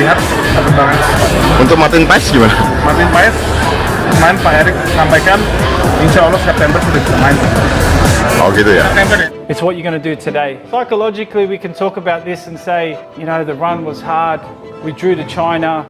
lihat perkembangan. Untuk Martin Paes gimana? Martin Paes kemarin Pak Erik sampaikan insya Allah September sudah bisa main. Oh gitu ya. September ya. It's what you're going to do today. Psychologically, we can talk about this and say, you know, the run was hard. We drew to China.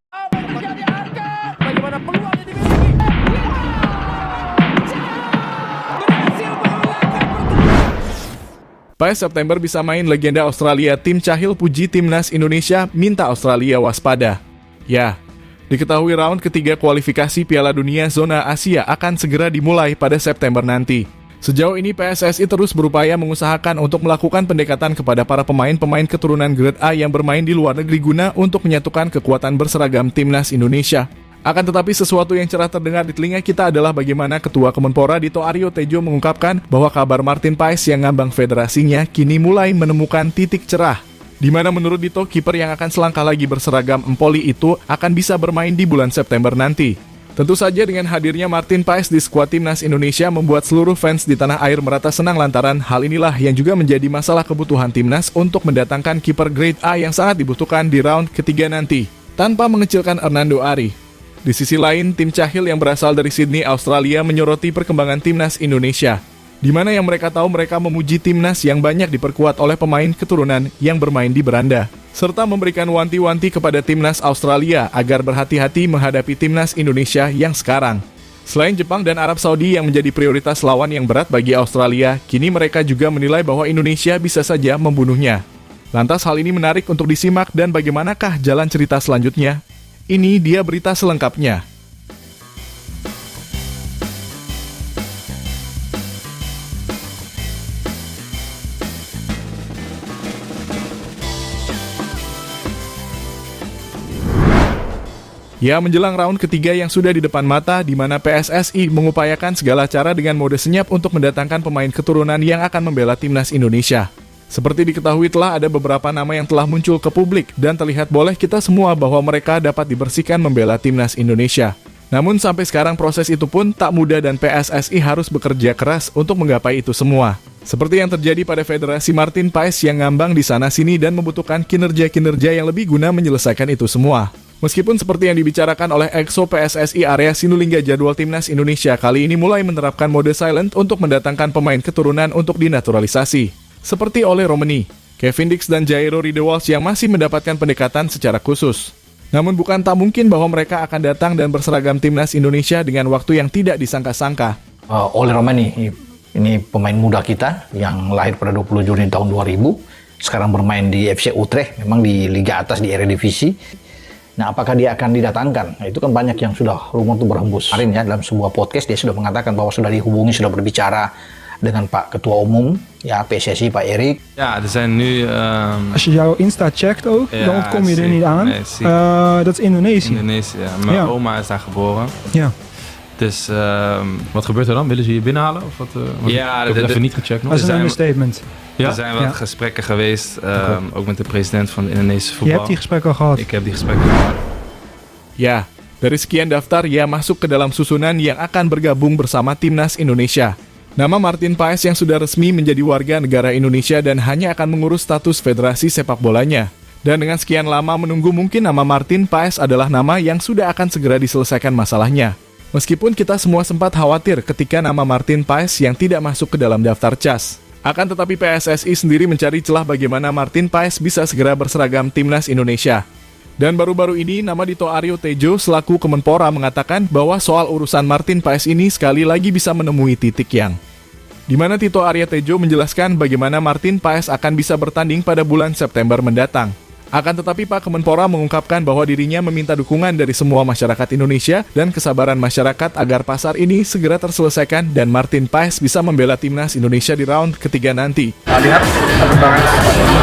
Pada September bisa main, legenda Australia Tim Cahill puji timnas Indonesia minta Australia waspada. Ya, diketahui round ketiga kualifikasi Piala Dunia zona Asia akan segera dimulai pada September nanti. Sejauh ini PSSI terus berupaya mengusahakan untuk melakukan pendekatan kepada para pemain-pemain keturunan Grade A yang bermain di luar negeri guna untuk menyatukan kekuatan berseragam timnas Indonesia. Akan tetapi sesuatu yang cerah terdengar di telinga kita adalah bagaimana Ketua Kemenpora Dito Aryo Tejo mengungkapkan bahwa kabar Martin Paes yang ngambang federasinya kini mulai menemukan titik cerah, di mana menurut Dito kiper yang akan selangkah lagi berseragam Empoli itu akan bisa bermain di bulan September nanti. Tentu saja dengan hadirnya Martin Paes di skuad timnas Indonesia membuat seluruh fans di tanah air merata senang lantaran hal inilah yang juga menjadi masalah kebutuhan timnas untuk mendatangkan kiper Grade A yang sangat dibutuhkan di round ketiga nanti, tanpa mengecilkan Hernando Ari. Di sisi lain, tim Cahill yang berasal dari Sydney, Australia menyoroti perkembangan timnas Indonesia, di mana yang mereka tahu mereka memuji timnas yang banyak diperkuat oleh pemain keturunan yang bermain di beranda, serta memberikan wanti-wanti kepada timnas Australia agar berhati-hati menghadapi timnas Indonesia yang sekarang. Selain Jepang dan Arab Saudi yang menjadi prioritas lawan yang berat bagi Australia, kini mereka juga menilai bahwa Indonesia bisa saja membunuhnya. Lantas hal ini menarik untuk disimak dan bagaimanakah jalan cerita selanjutnya? Ini dia berita selengkapnya. Ya, menjelang round ketiga yang sudah di depan mata, di mana PSSI mengupayakan segala cara dengan mode senyap untuk mendatangkan pemain keturunan yang akan membela timnas Indonesia. Seperti diketahui telah ada beberapa nama yang telah muncul ke publik dan terlihat boleh kita semua bahwa mereka dapat dibersihkan membela timnas Indonesia. Namun sampai sekarang proses itu pun tak mudah dan PSSI harus bekerja keras untuk menggapai itu semua. Seperti yang terjadi pada Federasi Martin Paes yang ngambang di sana-sini dan membutuhkan kinerja-kinerja yang lebih guna menyelesaikan itu semua. Meskipun seperti yang dibicarakan oleh EXO PSSI area Sinulinga, jadwal timnas Indonesia kali ini mulai menerapkan mode silent untuk mendatangkan pemain keturunan untuk dinaturalisasi. Seperti oleh Romani, Kevin Dix dan Jairo Riedewald yang masih mendapatkan pendekatan secara khusus. Namun bukan tak mungkin bahwa mereka akan datang dan berseragam timnas Indonesia dengan waktu yang tidak disangka-sangka. Oleh Romani, ini pemain muda kita yang lahir pada 20 Juni tahun 2000, sekarang bermain di FC Utrecht, memang di liga atas di Eredivisie. Nah, apakah dia akan didatangkan? Nah, itu kan banyak yang sudah rumor itu berhembus. Kemarin ya, dalam sebuah podcast dia sudah mengatakan bahwa sudah dihubungi, sudah berbicara dengan Pak Ketua Umum, ja, PSSI, Pak Erik. Ja, er zijn nu... Als je jouw Insta checkt ook, Ja, dan kom je er zeker. niet aan. Nee, zie ik. Dat is Indonesië. Indonesië, ja. Mijn Ja. oma is daar geboren. Ja. Dus... Wat gebeurt er dan? Willen ze je binnenhalen? Of wat, Ja, ik heb het even niet gecheckt nog. Dat is een zijn- understatement. Ja? Er zijn wat Ja. gesprekken geweest, ook met de president van de Indonesische Je voetbal. hebt die gesprekken al gehad. Ik heb die gesprekken gehad. Ya, dari sekian daftar ia masuk ke dalam susunan yang akan bergabung bersama timnas Indonesia. Nama Martin Paes yang sudah resmi menjadi warga negara Indonesia dan hanya akan mengurus status federasi sepak bolanya. Dan dengan sekian lama menunggu, mungkin nama Martin Paes adalah nama yang sudah akan segera diselesaikan masalahnya. Meskipun kita semua sempat khawatir ketika nama Martin Paes yang tidak masuk ke dalam daftar CAS. Akan tetapi PSSI sendiri mencari celah bagaimana Martin Paes bisa segera berseragam timnas Indonesia. Dan baru-baru ini nama Dito Aryo Tejo selaku Kemenpora mengatakan bahwa soal urusan Martin Paes ini sekali lagi bisa menemui titik yang di mana Dito Aryo Tejo menjelaskan bagaimana Martin Paes akan bisa bertanding pada bulan September mendatang. Akan tetapi Pak Kemenpora mengungkapkan bahwa dirinya meminta dukungan dari semua masyarakat Indonesia dan kesabaran masyarakat agar pasar ini segera terselesaikan dan Martin Paes bisa membela timnas Indonesia di round ketiga nanti. Lihat perkembangan.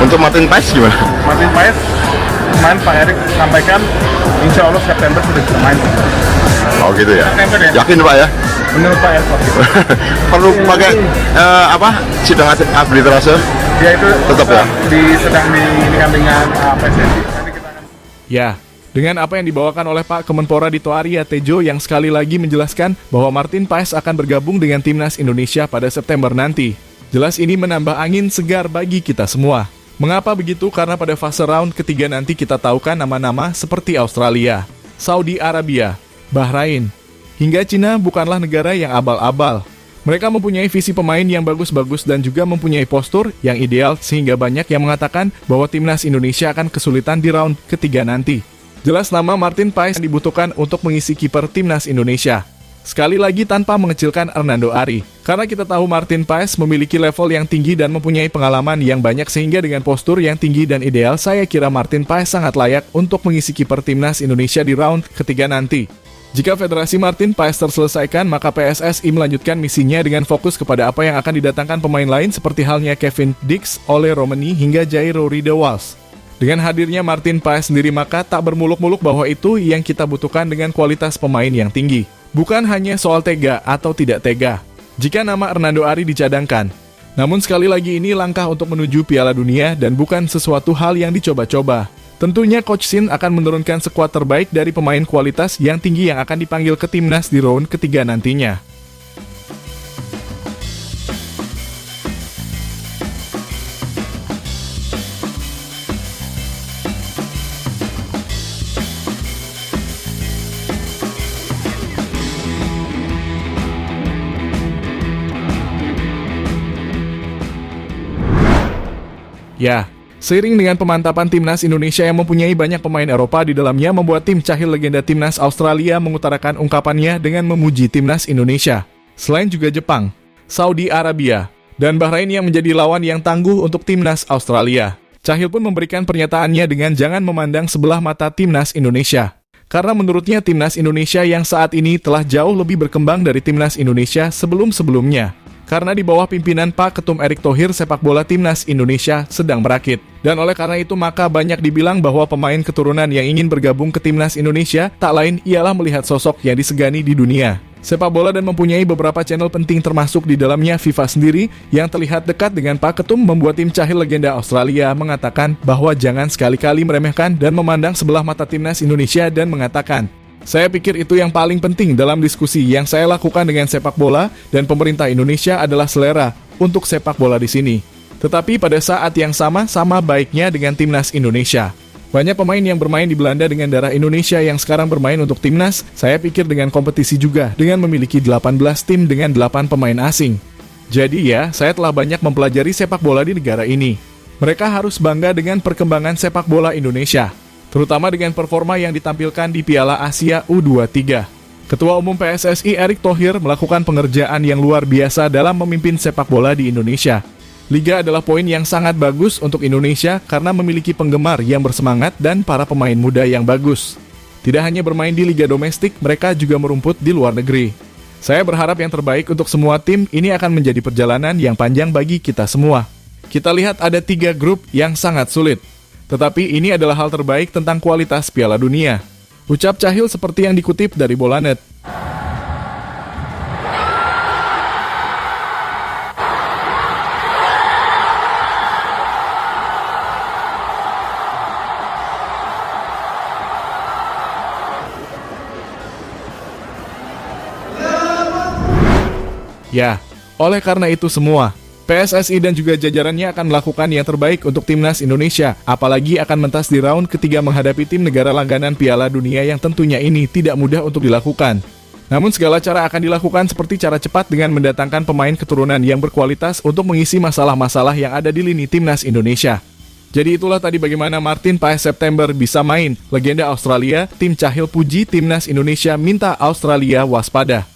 Untuk Martin Paes gimana? Martin Paes kemarin Pak Erik sampaikan insya Allah September sudah bisa main. Oh gitu ya. September ya. Yakin Pak ya? Menurut Pak Erik waktu itu. Perlu pakai sidang arbitrase? Dia itu Tetap ya? sedang diinikan dengan PSSI. Nanti kita akan Ya, dengan apa yang dibawakan oleh Pak Kemenpora Dito Aryo Tejo yang sekali lagi menjelaskan bahwa Martin Paes akan bergabung dengan timnas Indonesia pada September nanti. Jelas ini menambah angin segar bagi kita semua. Mengapa begitu? Karena pada fase round ketiga nanti kita tahukan nama-nama seperti Australia, Saudi Arabia, Bahrain, hingga Cina bukanlah negara yang abal-abal. Mereka mempunyai visi pemain yang bagus-bagus dan juga mempunyai postur yang ideal sehingga banyak yang mengatakan bahwa timnas Indonesia akan kesulitan di round ketiga nanti. Jelas nama Martin Paes dibutuhkan untuk mengisi kiper timnas Indonesia. Sekali lagi tanpa mengecilkan Hernando Ari, karena kita tahu Martin Paes memiliki level yang tinggi dan mempunyai pengalaman yang banyak sehingga dengan postur yang tinggi dan ideal, saya kira Martin Paes sangat layak untuk mengisi kiper timnas Indonesia di round ketiga nanti. Jika Federasi Martin Paes terselesaikan, maka PSSI melanjutkan misinya dengan fokus kepada apa yang akan didatangkan pemain lain seperti halnya Kevin Dix, Ole Romani, hingga Jairo Riedewald. Dengan hadirnya Martin Paes sendiri maka tak bermuluk-muluk bahwa itu yang kita butuhkan dengan kualitas pemain yang tinggi. Bukan hanya soal tega atau tidak tega jika nama Hernando Ari dicadangkan. Namun sekali lagi ini langkah untuk menuju Piala Dunia dan bukan sesuatu hal yang dicoba-coba. Tentunya Coach Shin akan menurunkan skuad terbaik dari pemain kualitas yang tinggi yang akan dipanggil ke timnas di round ketiga nantinya. Ya, seiring dengan pemantapan timnas Indonesia yang mempunyai banyak pemain Eropa di dalamnya membuat tim Cahil legenda timnas Australia mengutarakan ungkapannya dengan memuji timnas Indonesia. Selain juga Jepang, Saudi Arabia, dan Bahrain yang menjadi lawan yang tangguh untuk timnas Australia. Cahil pun memberikan pernyataannya dengan jangan memandang sebelah mata timnas Indonesia. Karena menurutnya timnas Indonesia yang saat ini telah jauh lebih berkembang dari timnas Indonesia sebelum-sebelumnya. Karena di bawah pimpinan Pak Ketum Erick Thohir sepak bola timnas Indonesia sedang merakit. Dan oleh karena itu maka banyak dibilang bahwa pemain keturunan yang ingin bergabung ke timnas Indonesia tak lain ialah melihat sosok yang disegani di dunia sepak bola dan mempunyai beberapa channel penting termasuk di dalamnya FIFA sendiri yang terlihat dekat dengan Pak Ketum membuat tim Cahil legenda Australia mengatakan bahwa jangan sekali-kali meremehkan dan memandang sebelah mata timnas Indonesia dan mengatakan, saya pikir itu yang paling penting dalam diskusi yang saya lakukan dengan sepak bola dan pemerintah Indonesia adalah selera untuk sepak bola di sini. Tetapi pada saat yang sama baiknya dengan timnas Indonesia. Banyak pemain yang bermain di Belanda dengan darah Indonesia yang sekarang bermain untuk timnas, saya pikir dengan kompetisi juga dengan memiliki 18 tim dengan 8 pemain asing. Jadi ya, saya telah banyak mempelajari sepak bola di negara ini. Mereka harus bangga dengan perkembangan sepak bola Indonesia, terutama dengan performa yang ditampilkan di Piala Asia U23. Ketua Umum PSSI Erick Thohir melakukan pengerjaan yang luar biasa dalam memimpin sepak bola di Indonesia. Liga adalah poin yang sangat bagus untuk Indonesia karena memiliki penggemar yang bersemangat dan para pemain muda yang bagus. Tidak hanya bermain di liga domestik, mereka juga merumput di luar negeri. Saya berharap yang terbaik untuk semua tim, ini akan menjadi perjalanan yang panjang bagi kita semua. Kita lihat ada 3 grup yang sangat sulit. Tetapi ini adalah hal terbaik tentang kualitas Piala Dunia. Ucap Cahil seperti yang dikutip dari Bolanet. Ya, oleh karena itu semua, PSSI dan juga jajarannya akan melakukan yang terbaik untuk timnas Indonesia, apalagi akan mentas di round ketiga menghadapi tim negara langganan Piala Dunia yang tentunya ini tidak mudah untuk dilakukan. Namun segala cara akan dilakukan seperti cara cepat dengan mendatangkan pemain keturunan yang berkualitas untuk mengisi masalah-masalah yang ada di lini timnas Indonesia. Jadi itulah tadi bagaimana Martin Paes September bisa main, legenda Australia, tim Cahil puji timnas Indonesia minta Australia waspada.